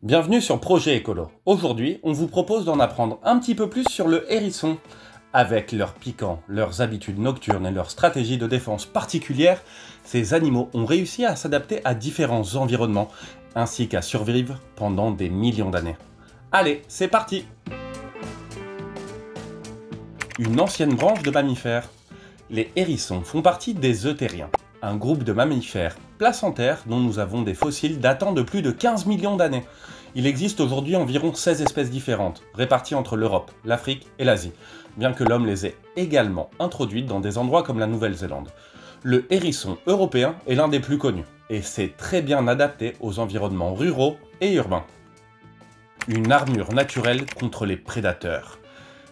Bienvenue sur Projet Écolo. Aujourd'hui, on vous propose d'en apprendre un petit peu plus sur le hérisson. Avec leurs piquants, leurs habitudes nocturnes et leurs stratégies de défense particulières, ces animaux ont réussi à s'adapter à différents environnements, ainsi qu'à survivre pendant des millions d'années. Allez, c'est parti! Une ancienne branche de mammifères. Les hérissons font partie des euthériens, un groupe de mammifères placentaires dont nous avons des fossiles datant de plus de 15 millions d'années. Il existe aujourd'hui environ 16 espèces différentes, réparties entre l'Europe, l'Afrique et l'Asie, bien que l'homme les ait également introduites dans des endroits comme la Nouvelle-Zélande. Le hérisson européen est l'un des plus connus, et s'est très bien adapté aux environnements ruraux et urbains. Une armure naturelle contre les prédateurs.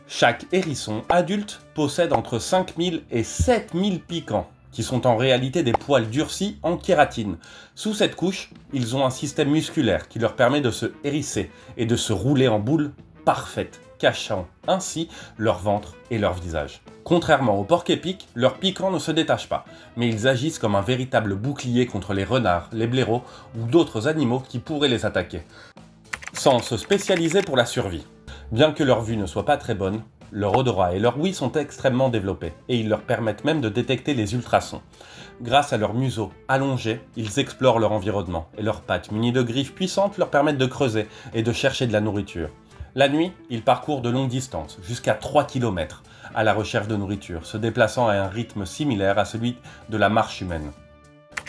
Chaque hérisson adulte possède entre 5000 et 7000 piquants, qui sont en réalité des poils durcis en kératine. Sous cette couche, ils ont un système musculaire qui leur permet de se hérisser et de se rouler en boule parfaite, cachant ainsi leur ventre et leur visage. Contrairement aux porcs-épics, leurs piquants ne se détachent pas, mais ils agissent comme un véritable bouclier contre les renards, les blaireaux ou d'autres animaux qui pourraient les attaquer, sans se spécialiser pour la survie. Bien que leur vue ne soit pas très bonne, leur odorat et leur ouïe sont extrêmement développés, et ils leur permettent même de détecter les ultrasons. Grâce à leur museau allongé, ils explorent leur environnement, et leurs pattes munies de griffes puissantes leur permettent de creuser et de chercher de la nourriture. La nuit, ils parcourent de longues distances, jusqu'à 3 km, à la recherche de nourriture, se déplaçant à un rythme similaire à celui de la marche humaine.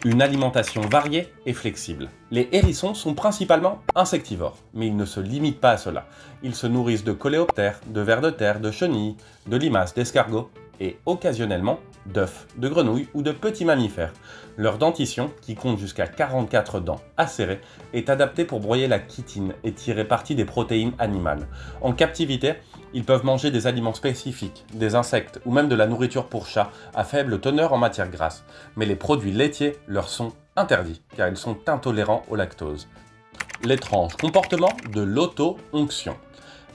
Une alimentation variée et flexible. Les hérissons sont principalement insectivores, mais ils ne se limitent pas à cela. Ils se nourrissent de coléoptères, de vers de terre, de chenilles, de limaces, d'escargots et occasionnellement d'œufs, de grenouilles ou de petits mammifères. Leur dentition, qui compte jusqu'à 44 dents acérées, est adaptée pour broyer la chitine et tirer parti des protéines animales. En captivité, ils peuvent manger des aliments spécifiques, des insectes ou même de la nourriture pour chats à faible teneur en matière grasse. Mais les produits laitiers leur sont interdits car ils sont intolérants au lactose. L'étrange comportement de l'auto-onction.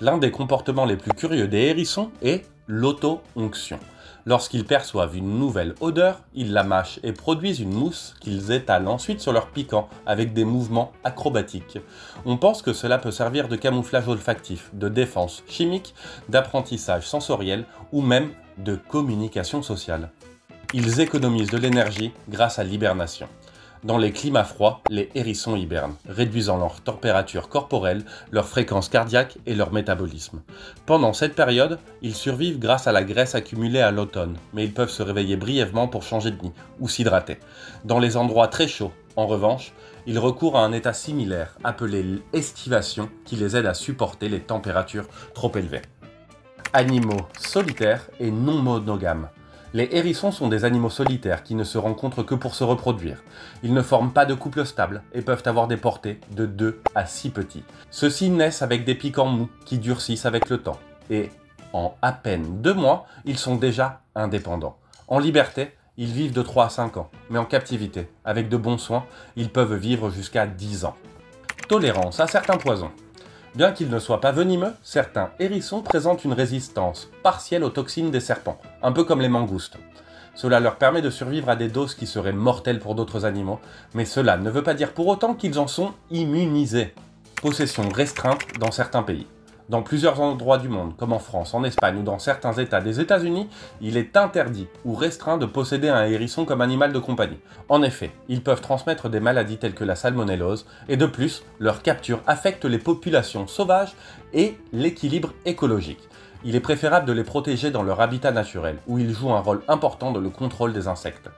L'un des comportements les plus curieux des hérissons est l'auto-onction. Lorsqu'ils perçoivent une nouvelle odeur, ils la mâchent et produisent une mousse qu'ils étalent ensuite sur leur piquant avec des mouvements acrobatiques. On pense que cela peut servir de camouflage olfactif, de défense chimique, d'apprentissage sensoriel ou même de communication sociale. Ils économisent de l'énergie grâce à l'hibernation. Dans les climats froids, les hérissons hibernent, réduisant leur température corporelle, leur fréquence cardiaque et leur métabolisme. Pendant cette période, ils survivent grâce à la graisse accumulée à l'automne, mais ils peuvent se réveiller brièvement pour changer de nid ou s'hydrater. Dans les endroits très chauds, en revanche, ils recourent à un état similaire, appelé l'estivation, qui les aide à supporter les températures trop élevées. Animaux solitaires et non monogames. Les hérissons sont des animaux solitaires qui ne se rencontrent que pour se reproduire. Ils ne forment pas de couple stable et peuvent avoir des portées de 2 à 6 petits. Ceux-ci naissent avec des piquants mous qui durcissent avec le temps. Et en à peine 2 mois, ils sont déjà indépendants. En liberté, ils vivent de 3 à 5 ans, mais en captivité, avec de bons soins, ils peuvent vivre jusqu'à 10 ans. Tolérance à certains poisons. Bien qu'ils ne soient pas venimeux, certains hérissons présentent une résistance partielle aux toxines des serpents, un peu comme les mangoustes. Cela leur permet de survivre à des doses qui seraient mortelles pour d'autres animaux, mais cela ne veut pas dire pour autant qu'ils en sont immunisés. Possession restreinte dans certains pays. Dans plusieurs endroits du monde, comme en France, en Espagne ou dans certains États des États-Unis, il est interdit ou restreint de posséder un hérisson comme animal de compagnie. En effet, ils peuvent transmettre des maladies telles que la salmonellose, et de plus, leur capture affecte les populations sauvages et l'équilibre écologique. Il est préférable de les protéger dans leur habitat naturel, où ils jouent un rôle important dans le contrôle des insectes.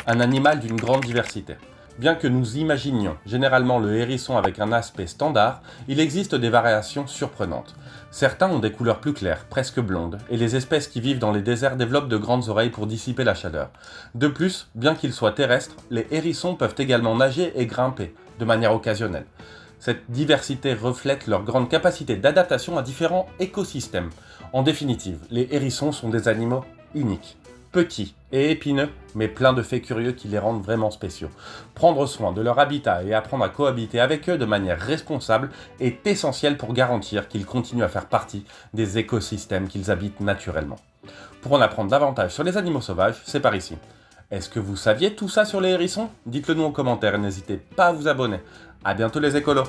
Un animal d'une grande diversité. Bien que nous imaginions généralement le hérisson avec un aspect standard, il existe des variations surprenantes. Certains ont des couleurs plus claires, presque blondes, et les espèces qui vivent dans les déserts développent de grandes oreilles pour dissiper la chaleur. De plus, bien qu'ils soient terrestres, les hérissons peuvent également nager et grimper, de manière occasionnelle. Cette diversité reflète leur grande capacité d'adaptation à différents écosystèmes. En définitive, les hérissons sont des animaux uniques. Petits et épineux, mais pleins de faits curieux qui les rendent vraiment spéciaux. Prendre soin de leur habitat et apprendre à cohabiter avec eux de manière responsable est essentiel pour garantir qu'ils continuent à faire partie des écosystèmes qu'ils habitent naturellement. Pour en apprendre davantage sur les animaux sauvages, c'est par ici. Est-ce que vous saviez tout ça sur les hérissons? Dites-le nous en commentaire et n'hésitez pas à vous abonner. À bientôt les écolos!